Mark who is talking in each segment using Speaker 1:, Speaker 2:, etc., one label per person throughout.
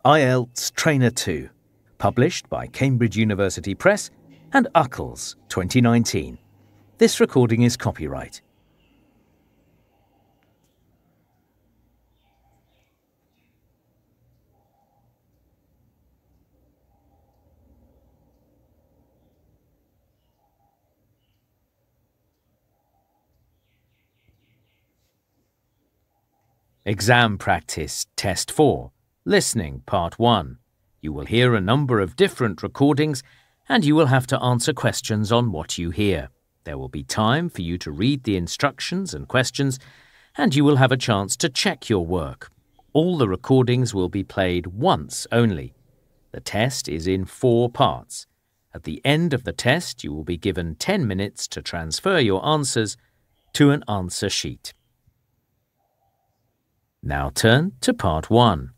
Speaker 1: IELTS Trainer 2, published by Cambridge University Press and UCLES 2019. This recording is copyright. Exam Practice Test 4, Listening Part 1. You will hear a number of different recordings and you will have to answer questions on what you hear. There will be time for you to read the instructions and questions and you will have a chance to check your work. All the recordings will be played once only. The test is in 4 parts. At the end of the test, you will be given 10 minutes to transfer your answers to an answer sheet. Now turn to Part 1.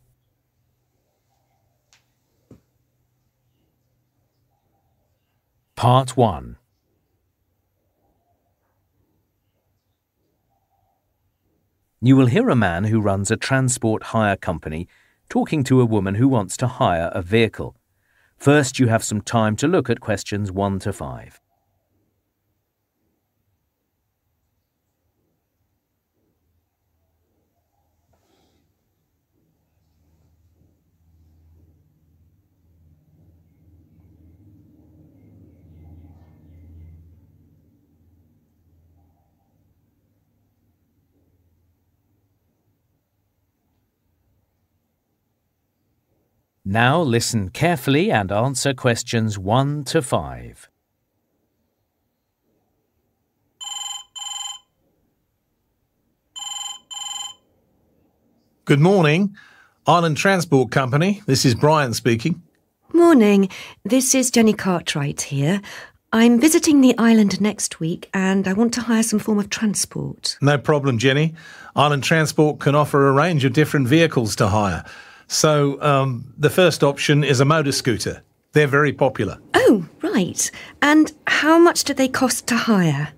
Speaker 1: Part 1. You will hear a man who runs a transport hire company talking to a woman who wants to hire a vehicle. First, you have some time to look at questions 1 to 5. Now listen carefully and answer questions 1 to 5.
Speaker 2: Good morning. Island Transport Company. This is Brian speaking.
Speaker 3: Morning. This is Jenny Cartwright here. I'm visiting the island next week and I want to hire some form of transport.
Speaker 2: No problem, Jenny. Island Transport can offer a range of different vehicles to hire. So, the first option is a motor scooter. They're very popular.
Speaker 3: Oh, right. And how much do they cost to hire?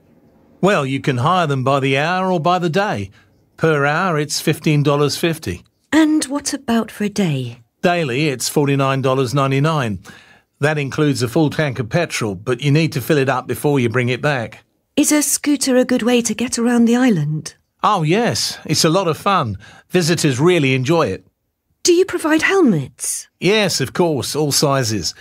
Speaker 2: Well, you can hire them by the hour or by the day. Per hour, it's $15.50.
Speaker 3: And what about for a day?
Speaker 2: Daily, it's $49.99. That includes a full tank of petrol, but you need to fill it up before you bring it back.
Speaker 3: Is a scooter a good way to get around the island?
Speaker 2: Oh, yes. It's a lot of fun. Visitors really enjoy it.
Speaker 3: Do you provide helmets?
Speaker 2: Yes, of course, all sizes.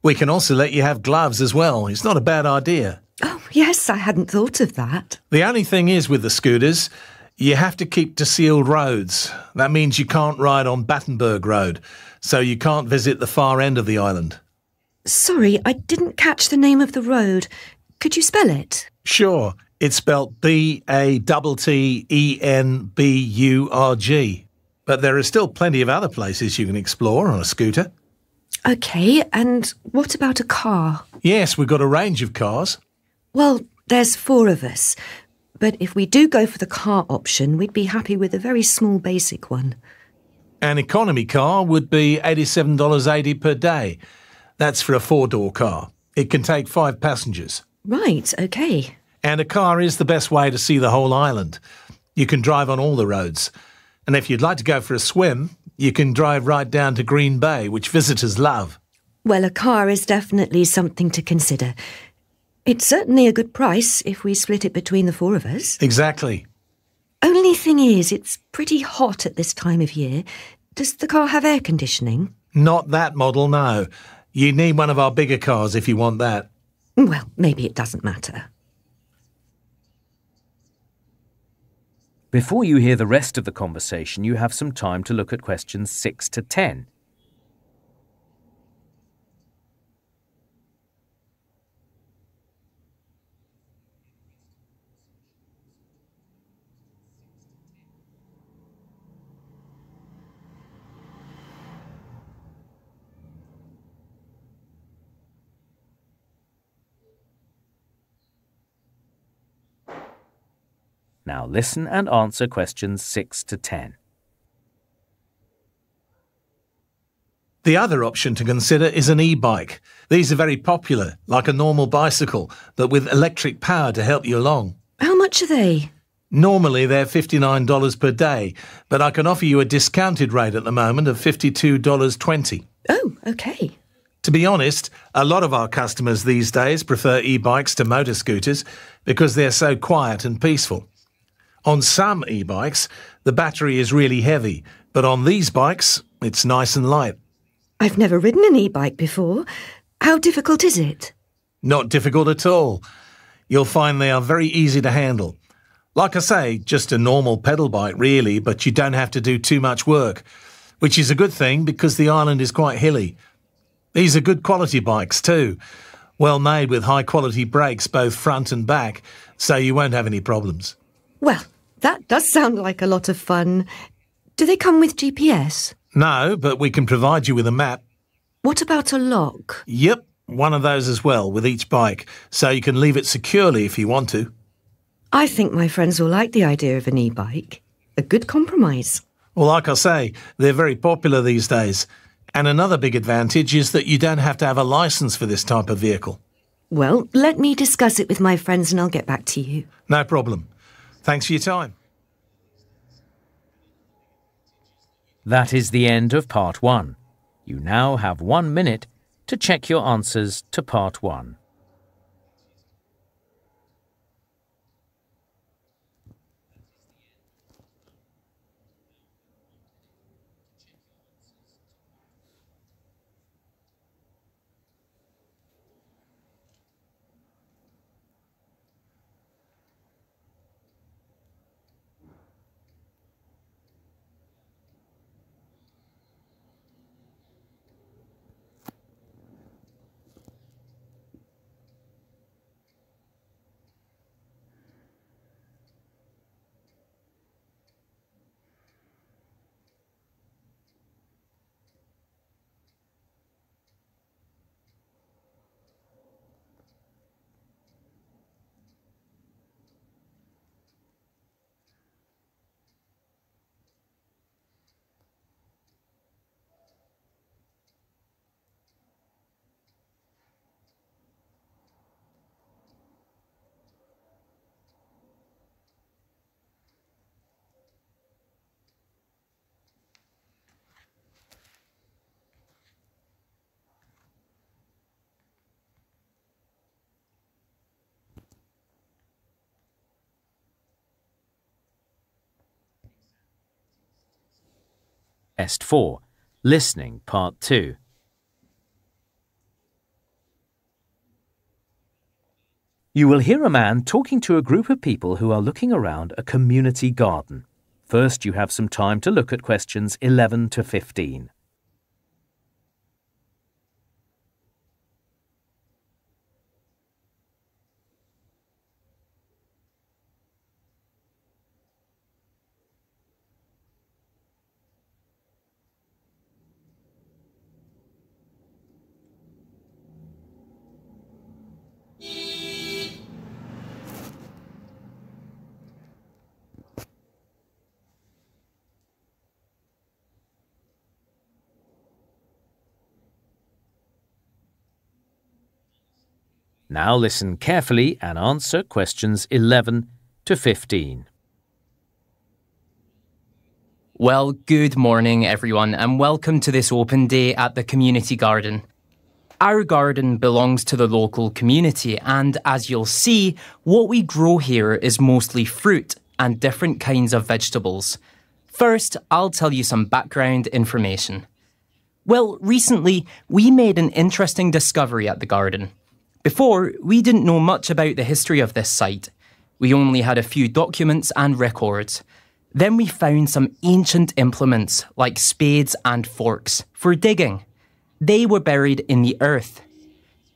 Speaker 2: We can also let you have gloves as well. It's not a bad idea.
Speaker 3: Oh, yes, I hadn't thought of that.
Speaker 2: The only thing is with the scooters, you have to keep to sealed roads. That means you can't ride on Battenberg Road, so you can't visit the far end of the island.
Speaker 3: Sorry, I didn't catch the name of the road. Could you spell it?
Speaker 2: Sure, it's spelt Battenburg. But there are still plenty of other places you can explore on a scooter.
Speaker 3: OK, and what about a car?
Speaker 2: Yes, we've got a range of cars.
Speaker 3: Well, there's 4 of us. But if we do go for the car option, we'd be happy with a very small basic one.
Speaker 2: An economy car would be $87.80 per day. That's for a 4-door car. It can take 5 passengers.
Speaker 3: Right, OK.
Speaker 2: And a car is the best way to see the whole island. You can drive on all the roads. And if you'd like to go for a swim, you can drive right down to Green Bay, which visitors love.
Speaker 3: Well, a car is definitely something to consider. It's certainly a good price if we split it between the 4 of us.
Speaker 2: Exactly.
Speaker 3: Only thing is, it's pretty hot at this time of year. Does the car have air conditioning?
Speaker 2: Not that model, no. You need one of our bigger cars if you want that.
Speaker 3: Well, maybe it doesn't matter.
Speaker 1: Before you hear the rest of the conversation, you have some time to look at questions 6 to 10. Now listen and answer questions 6 to 10.
Speaker 2: The other option to consider is an e-bike. These are very popular, like a normal bicycle, but with electric power to help you along.
Speaker 3: How much are they?
Speaker 2: Normally they're $59 per day, but I can offer you a discounted rate at the moment of $52.20.
Speaker 3: Oh, OK.
Speaker 2: To be honest, a lot of our customers these days prefer e-bikes to motor scooters because they're so quiet and peaceful. On some e-bikes, the battery is really heavy, but on these bikes, it's nice and light.
Speaker 3: I've never ridden an e-bike before. How difficult is it?
Speaker 2: Not difficult at all. You'll find they are very easy to handle. Like I say, just a normal pedal bike really, but you don't have to do too much work, which is a good thing because the island is quite hilly. These are good quality bikes too, well made with high quality brakes both front and back, so you won't have any problems.
Speaker 3: Well, that does sound like a lot of fun. Do they come with GPS?
Speaker 2: No, but we can provide you with a map.
Speaker 3: What about a lock?
Speaker 2: Yep, one of those as well with each bike, so you can leave it securely if you want to.
Speaker 3: I think my friends will like the idea of an e-bike. A good compromise.
Speaker 2: Well, like I say, they're very popular these days. And another big advantage is that you don't have to have a licence for this type of vehicle.
Speaker 3: Well, let me discuss it with my friends and I'll get back to you.
Speaker 2: No problem. Thanks for your time.
Speaker 1: That is the end of Part 1. You now have 1 minute to check your answers to Part 1. Test 4. Listening, Part 2. You will hear a man talking to a group of people who are looking around a community garden. First, you have some time to look at questions 11 to 15. Now listen carefully and answer questions 11 to 15.
Speaker 4: Well, good morning everyone and welcome to this open day at the community garden. Our garden belongs to the local community and as you'll see, what we grow here is mostly fruit and different kinds of vegetables. First, I'll tell you some background information. Well, recently we made an interesting discovery at the garden. Before, we didn't know much about the history of this site. We only had a few documents and records. Then we found some ancient implements like spades and forks for digging. They were buried in the earth.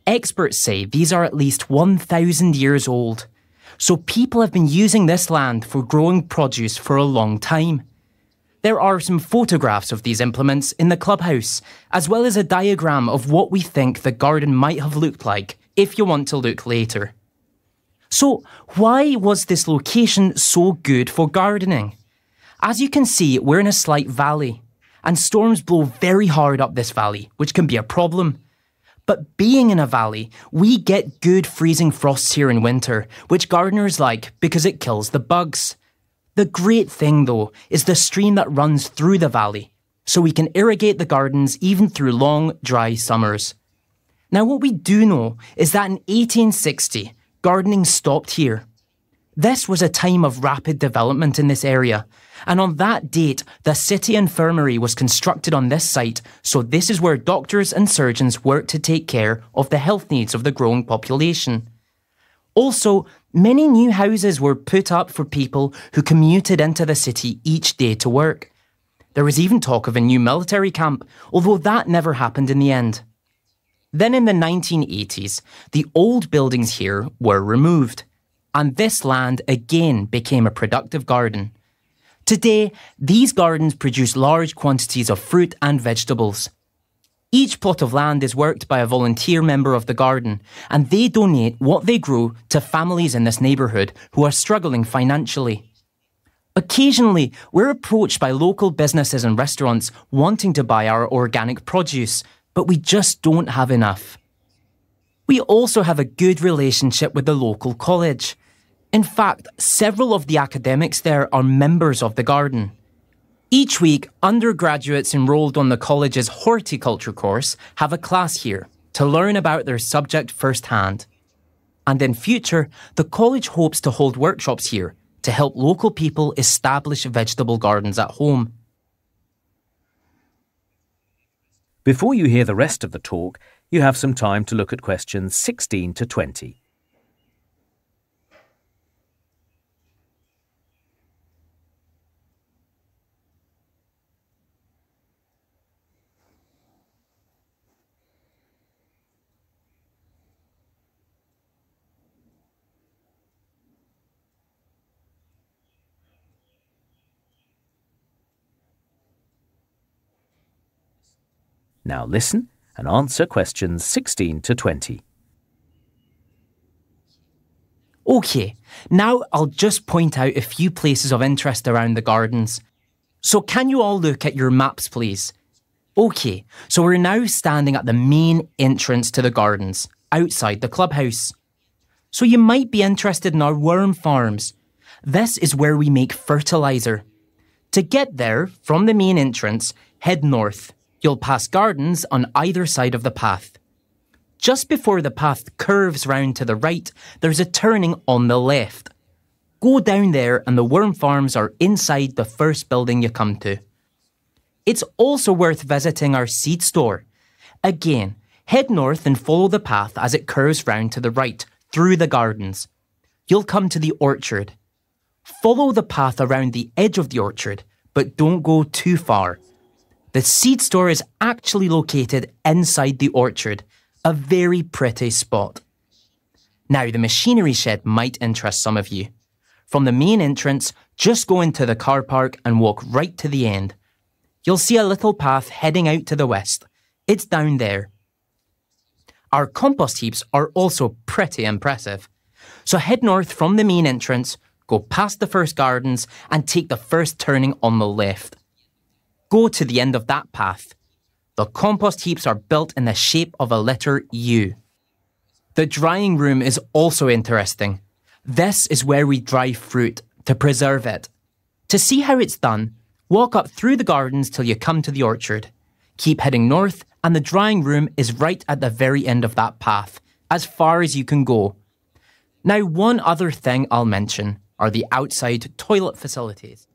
Speaker 4: Experts say these are at least 1,000 years old. So people have been using this land for growing produce for a long time. There are some photographs of these implements in the clubhouse, as well as a diagram of what we think the garden might have looked like if you want to look later. So, why was this location so good for gardening? As you can see, we're in a slight valley, and storms blow very hard up this valley, which can be a problem. But being in a valley, we get good freezing frosts here in winter, which gardeners like because it kills the bugs. The great thing, though, is the stream that runs through the valley, so we can irrigate the gardens even through long, dry summers. Now, what we do know is that in 1860, gardening stopped here. This was a time of rapid development in this area, and on that date, the city infirmary was constructed on this site, so this is where doctors and surgeons worked to take care of the health needs of the growing population. Also, many new houses were put up for people who commuted into the city each day to work. There was even talk of a new military camp, although that never happened in the end. Then in the 1980s, the old buildings here were removed, and this land again became a productive garden. Today, these gardens produce large quantities of fruit and vegetables. Each plot of land is worked by a volunteer member of the garden, and they donate what they grow to families in this neighbourhood who are struggling financially. Occasionally, we're approached by local businesses and restaurants wanting to buy our organic produce, but we just don't have enough. We also have a good relationship with the local college. In fact, several of the academics there are members of the garden. Each week, undergraduates enrolled on the college's horticulture course have a class here to learn about their subject firsthand. And in future, the college hopes to hold workshops here to help local people establish vegetable gardens at home.
Speaker 1: Before you hear the rest of the talk, you have some time to look at questions 16 to 20. Now listen and answer questions 16 to 20.
Speaker 4: OK, now I'll just point out a few places of interest around the gardens. So can you all look at your maps, please? OK, so we're now standing at the main entrance to the gardens, outside the clubhouse. So you might be interested in our worm farms. This is where we make fertiliser. To get there, from the main entrance, head north. You'll pass gardens on either side of the path. Just before the path curves round to the right, there's a turning on the left. Go down there and the worm farms are inside the first building you come to. It's also worth visiting our seed store. Again, head north and follow the path as it curves round to the right, through the gardens. You'll come to the orchard. Follow the path around the edge of the orchard, but don't go too far. The seed store is actually located inside the orchard, a very pretty spot. Now, the machinery shed might interest some of you. From the main entrance, just go into the car park and walk right to the end. You'll see a little path heading out to the west. It's down there. Our compost heaps are also pretty impressive. So head north from the main entrance, go past the first gardens and take the first turning on the left. Go to the end of that path. The compost heaps are built in the shape of a letter U. The drying room is also interesting. This is where we dry fruit to preserve it. To see how it's done, walk up through the gardens till you come to the orchard. Keep heading north and the drying room is right at the very end of that path, as far as you can go. Now, one other thing I'll mention are the outside toilet facilities.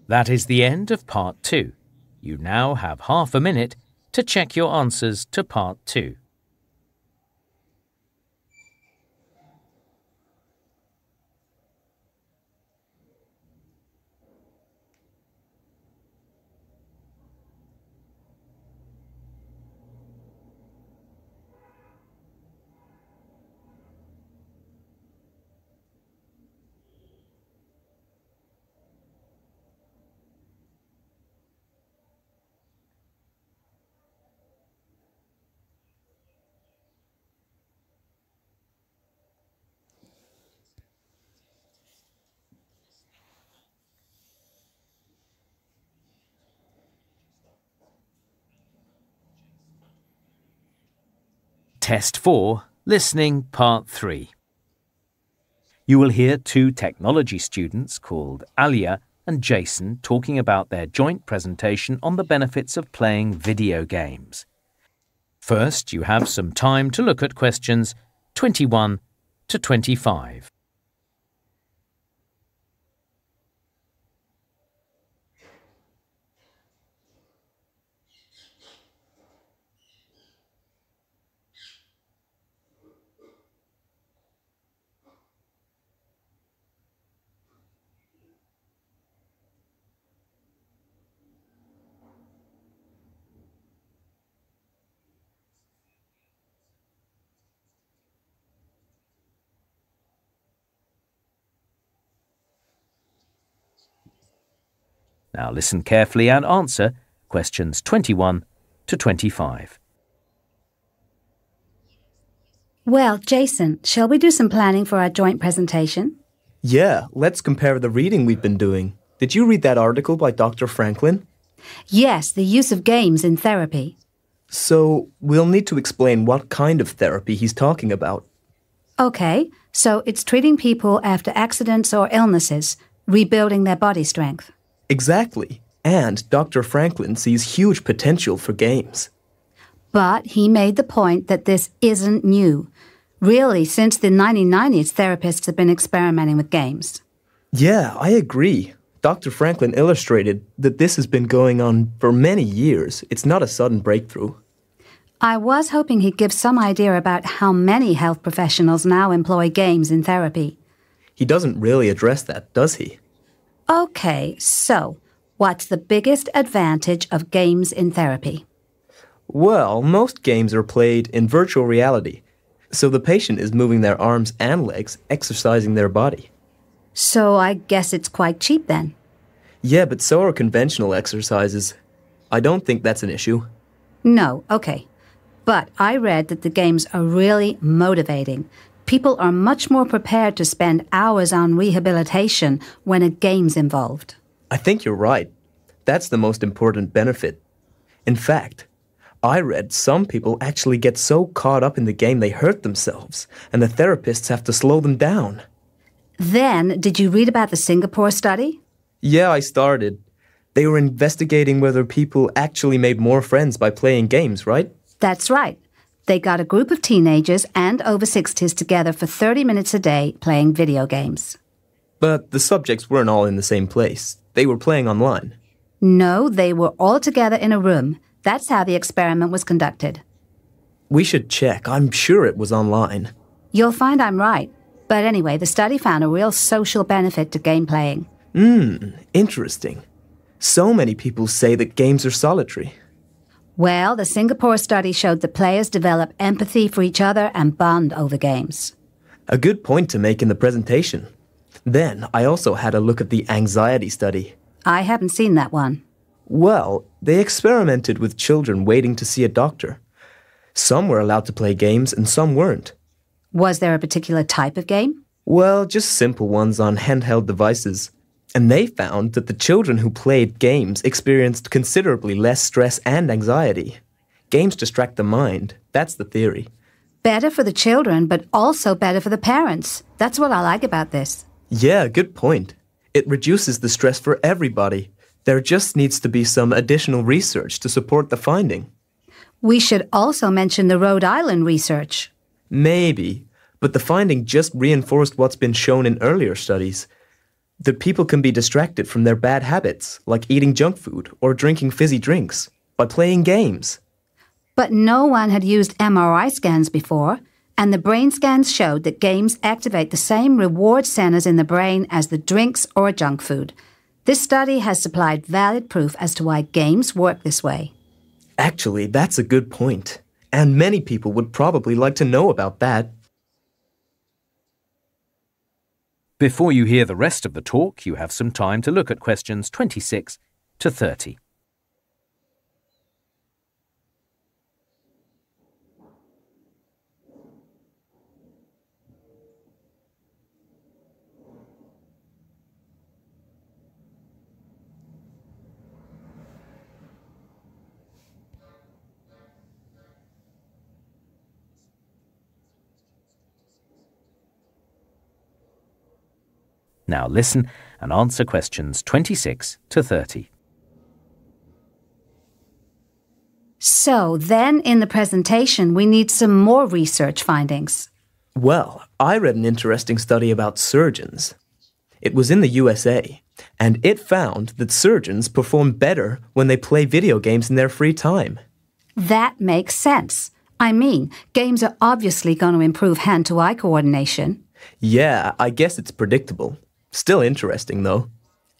Speaker 1: That is the end of Part 2. You now have half a minute to check your answers to Part 2. Test 4, Listening Part 3. You will hear two technology students called Alia and Jason talking about their joint presentation on the benefits of playing video games. First, you have some time to look at questions 21 to 25. Now listen carefully and answer questions 21 to 25.
Speaker 5: Well, Jason, shall we do some planning for our joint presentation?
Speaker 6: Yeah, let's compare the reading we've been doing. Did you read that article by Dr. Franklin?
Speaker 5: Yes, the use of games in therapy.
Speaker 6: So, we'll need to explain what kind of therapy he's talking about.
Speaker 5: Okay, so it's treating people after accidents or illnesses, rebuilding their body strength.
Speaker 6: Exactly. And Dr. Franklin sees huge potential for games.
Speaker 5: But he made the point that this isn't new. Really, since the 1990s, therapists have been experimenting with games.
Speaker 6: Yeah, I agree. Dr. Franklin illustrated that this has been going on for many years. It's not a sudden breakthrough.
Speaker 5: I was hoping he'd give some idea about how many health professionals now employ games in therapy.
Speaker 6: He doesn't really address that, does he?
Speaker 5: Okay, so what's the biggest advantage of games in therapy?
Speaker 6: Well, most games are played in virtual reality, so the patient is moving their arms and legs, exercising their body.
Speaker 5: So I guess it's quite cheap then.
Speaker 6: Yeah, but so are conventional exercises. I don't think that's an issue.
Speaker 5: No, okay. But I read that the games are really motivating. People are much more prepared to spend hours on rehabilitation when a game's involved.
Speaker 6: I think you're right. That's the most important benefit. In fact, I read some people actually get so caught up in the game they hurt themselves, and the therapists have to slow them down.
Speaker 5: Then, did you read about the Singapore study?
Speaker 6: Yeah, I started. They were investigating whether people actually made more friends by playing games, right?
Speaker 5: That's right. They got a group of teenagers and over 60s together for 30 minutes a day playing video games.
Speaker 6: But the subjects weren't all in the same place. They were playing online.
Speaker 5: No, they were all together in a room. That's how the experiment was conducted.
Speaker 6: We should check. I'm sure it was online.
Speaker 5: You'll find I'm right. But anyway, the study found a real social benefit to game playing.
Speaker 6: Interesting. So many people say that games are solitary.
Speaker 5: Well, the Singapore study showed that players develop empathy for each other and bond over games.
Speaker 6: A good point to make in the presentation. Then, I also had a look at the anxiety study.
Speaker 5: I haven't seen that one.
Speaker 6: Well, they experimented with children waiting to see a doctor. Some were allowed to play games and some weren't.
Speaker 5: Was there a particular type of game?
Speaker 6: Well, just simple ones on handheld devices. And they found that the children who played games experienced considerably less stress and anxiety. Games distract the mind. That's the theory.
Speaker 5: Better for the children, but also better for the parents. That's what I like about this.
Speaker 6: Yeah, good point. It reduces the stress for everybody. There just needs to be some additional research to support the finding.
Speaker 5: We should also mention the Rhode Island research.
Speaker 6: Maybe, but the finding just reinforced what's been shown in earlier studies. That people can be distracted from their bad habits, like eating junk food or drinking fizzy drinks, by playing games.
Speaker 5: But no one had used MRI scans before, and the brain scans showed that games activate the same reward centers in the brain as the drinks or junk food. This study has supplied valid proof as to why games work this way.
Speaker 6: Actually, that's a good point. And many people would probably like to know about that.
Speaker 1: Before you hear the rest of the talk, you have some time to look at questions 26 to 30. Now listen and answer questions 26 to 30.
Speaker 5: So then in the presentation, we need some more research findings.
Speaker 6: Well, I read an interesting study about surgeons. It was in the USA, and it found that surgeons perform better when they play video games in their free time.
Speaker 5: That makes sense. I mean, games are obviously going to improve hand-to-eye coordination.
Speaker 6: Yeah, I guess it's predictable. Still interesting, though.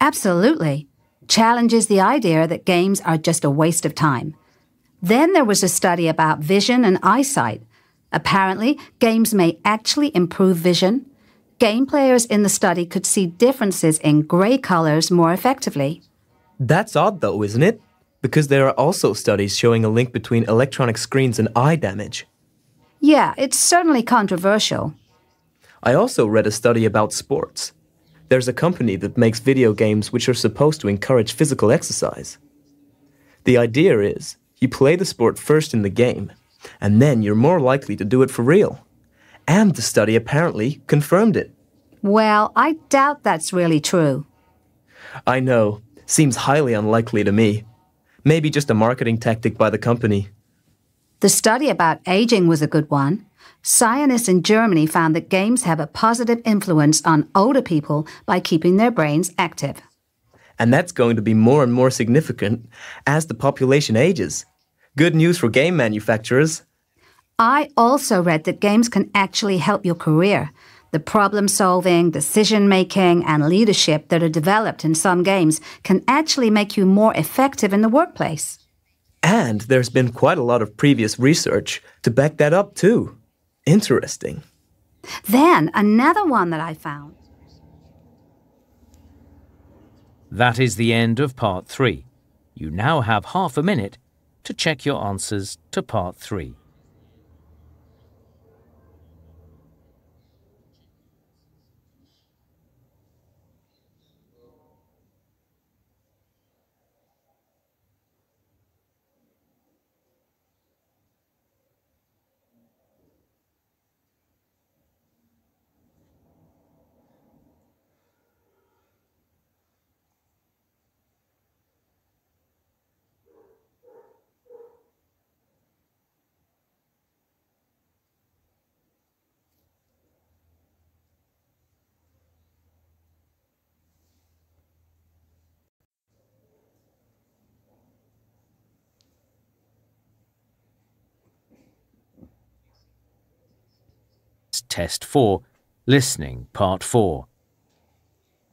Speaker 5: Absolutely. Challenges the idea that games are just a waste of time. Then there was a study about vision and eyesight. Apparently, games may actually improve vision. Game players in the study could see differences in grey colours more effectively.
Speaker 6: That's odd, though, isn't it? Because there are also studies showing a link between electronic screens and eye damage.
Speaker 5: Yeah, it's certainly controversial.
Speaker 6: I also read a study about sports. There's a company that makes video games which are supposed to encourage physical exercise. The idea is, you play the sport first in the game, and then you're more likely to do it for real. And the study apparently confirmed it.
Speaker 5: Well, I doubt that's really true.
Speaker 6: I know. Seems highly unlikely to me. Maybe just a marketing tactic by the company.
Speaker 5: The study about aging was a good one. Scientists in Germany found that games have a positive influence on older people by keeping their brains active.
Speaker 6: And that's going to be more and more significant as the population ages. Good news for game manufacturers.
Speaker 5: I also read that games can actually help your career. The problem-solving, decision-making, and leadership that are developed in some games can actually make you more effective in the workplace.
Speaker 6: And there's been quite a lot of previous research to back that up, too. Interesting.
Speaker 5: Then, another one that I found.
Speaker 1: That is the end of Part 3. You now have half a minute to check your answers to Part 3. Test 4, Listening, Part 4.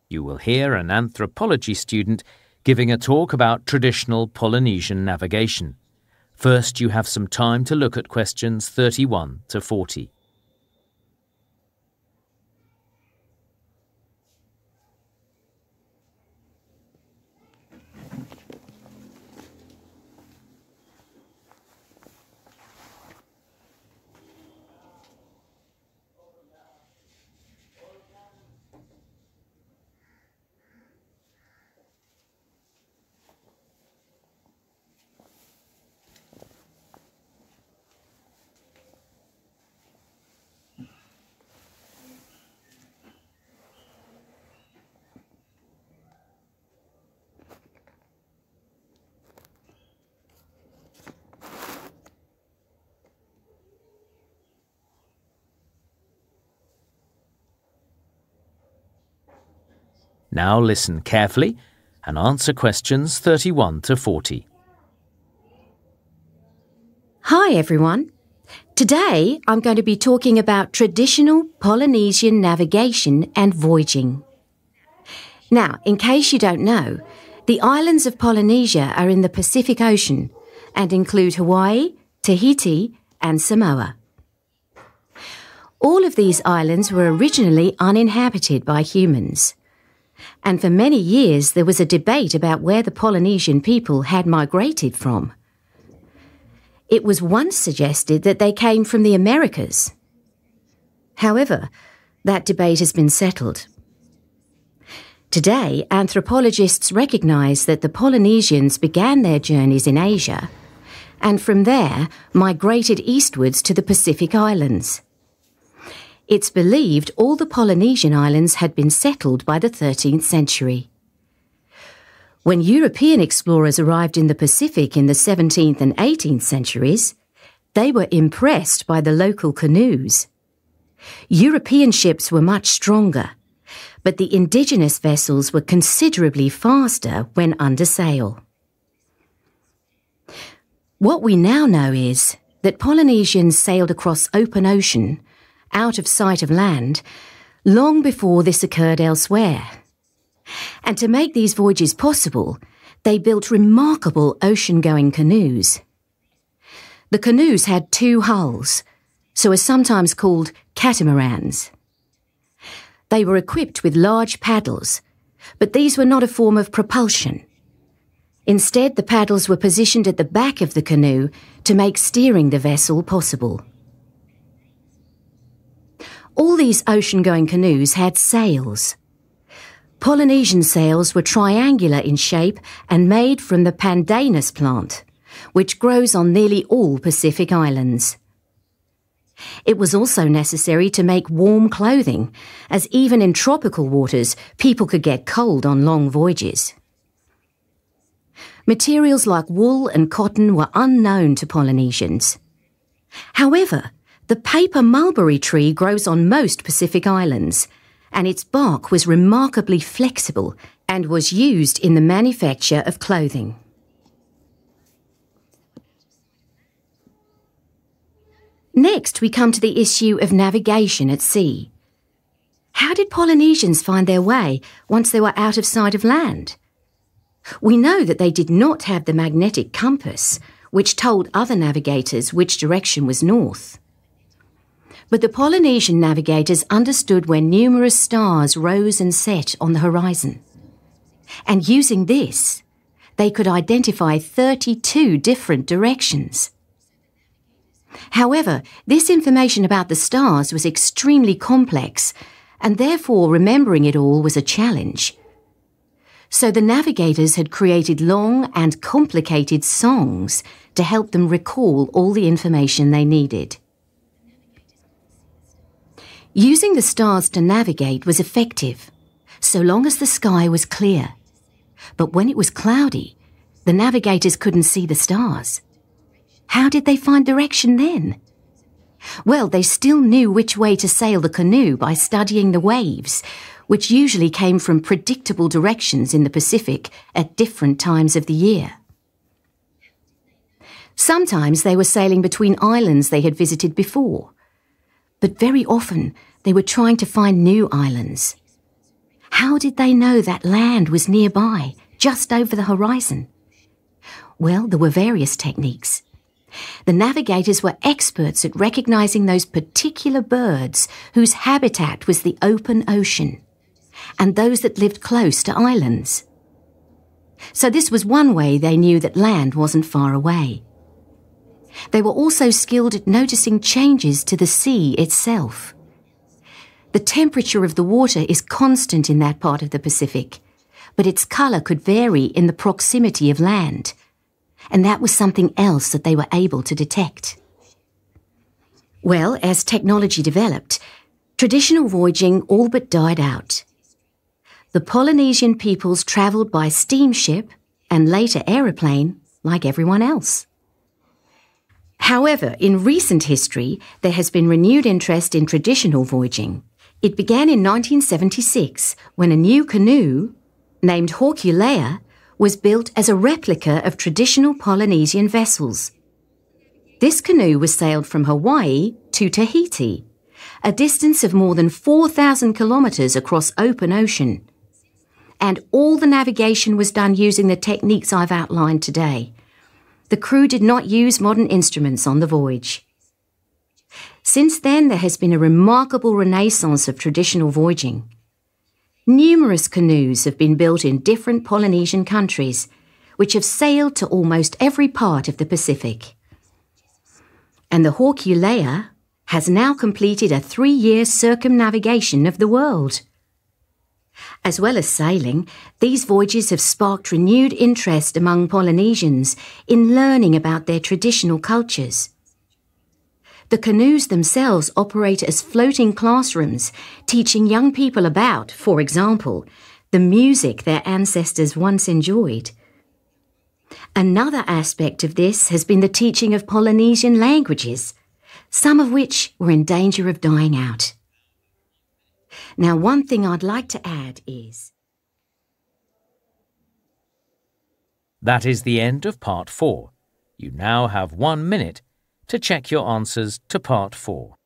Speaker 1: You will hear an anthropology student giving a talk about traditional Polynesian navigation. First, you have some time to look at questions 31 to 40. Now listen carefully and answer questions 31 to 40.
Speaker 3: Hi everyone. Today I'm going to be talking about traditional Polynesian navigation and voyaging. Now, in case you don't know, the islands of Polynesia are in the Pacific Ocean and include Hawaii, Tahiti and Samoa. All of these islands were originally uninhabited by humans. And for many years there was a debate about where the Polynesian people had migrated from. It was once suggested that they came from the Americas. However, that debate has been settled. Today, anthropologists recognise that the Polynesians began their journeys in Asia and from there migrated eastwards to the Pacific Islands. It's believed all the Polynesian islands had been settled by the 13th century. When European explorers arrived in the Pacific in the 17th and 18th centuries, they were impressed by the local canoes. European ships were much stronger, but the indigenous vessels were considerably faster when under sail. What we now know is that Polynesians sailed across open ocean, out of sight of land, long before this occurred elsewhere. And to make these voyages possible, they built remarkable ocean-going canoes. The canoes had 2 hulls, so are sometimes called catamarans. They were equipped with large paddles, but these were not a form of propulsion. Instead, the paddles were positioned at the back of the canoe to make steering the vessel possible. All these ocean-going canoes had sails. Polynesian sails were triangular in shape and made from the pandanus plant, which grows on nearly all Pacific islands. It was also necessary to make warm clothing, as even in tropical waters, people could get cold on long voyages. Materials like wool and cotton were unknown to Polynesians. However, the paper mulberry tree grows on most Pacific islands, and its bark was remarkably flexible and was used in the manufacture of clothing. Next, we come to the issue of navigation at sea. How did Polynesians find their way once they were out of sight of land? We know that they did not have the magnetic compass, which told other navigators which direction was north. But the Polynesian navigators understood where numerous stars rose and set on the horizon. And using this, they could identify 32 different directions. However, this information about the stars was extremely complex, and therefore remembering it all was a challenge. So the navigators had created long and complicated songs to help them recall all the information they needed. Using the stars to navigate was effective, so long as the sky was clear. But when it was cloudy, the navigators couldn't see the stars. How did they find direction then? Well, they still knew which way to sail the canoe by studying the waves, which usually came from predictable directions in the Pacific at different times of the year. Sometimes they were sailing between islands they had visited before, but very often they were trying to find new islands. How did they know that land was nearby, just over the horizon? Well, there were various techniques. The navigators were experts at recognizing those particular birds whose habitat was the open ocean, and those that lived close to islands. So this was one way they knew that land wasn't far away. They were also skilled at noticing changes to the sea itself. The temperature of the water is constant in that part of the Pacific, but its colour could vary in the proximity of land, and that was something else that they were able to detect. Well, as technology developed, traditional voyaging all but died out. The Polynesian peoples travelled by steamship and later aeroplane like everyone else. However, in recent history, there has been renewed interest in traditional voyaging. It began in 1976 when a new canoe, named Horculea, was built as a replica of traditional Polynesian vessels. This canoe was sailed from Hawaii to Tahiti, a distance of more than 4,000 kilometres across open ocean. And all the navigation was done using the techniques I've outlined today. The crew did not use modern instruments on the voyage. Since then, there has been a remarkable renaissance of traditional voyaging. Numerous canoes have been built in different Polynesian countries, which have sailed to almost every part of the Pacific. And the Horculea has now completed a 3-year circumnavigation of the world. As well as sailing, these voyages have sparked renewed interest among Polynesians in learning about their traditional cultures. The canoes themselves operate as floating classrooms, teaching young people about, for example, the music their ancestors once enjoyed. Another aspect of this has been the teaching of Polynesian languages, some of which were in danger of dying out. Now, one thing I'd like to add is...
Speaker 1: That is the end of Part 4. You now have 1 minute to check your answers to Part 4.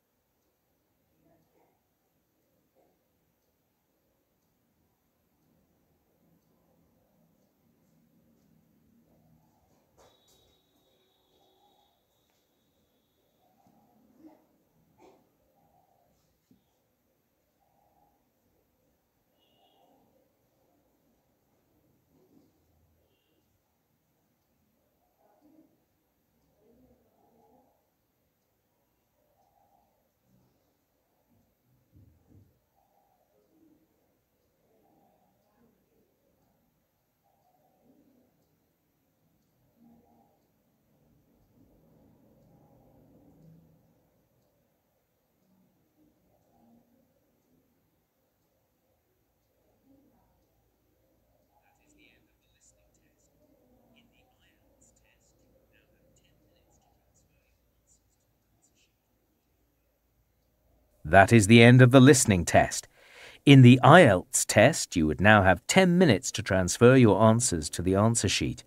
Speaker 1: That is the end of the listening test. In the IELTS test, you would now have 10 minutes to transfer your answers to the answer sheet.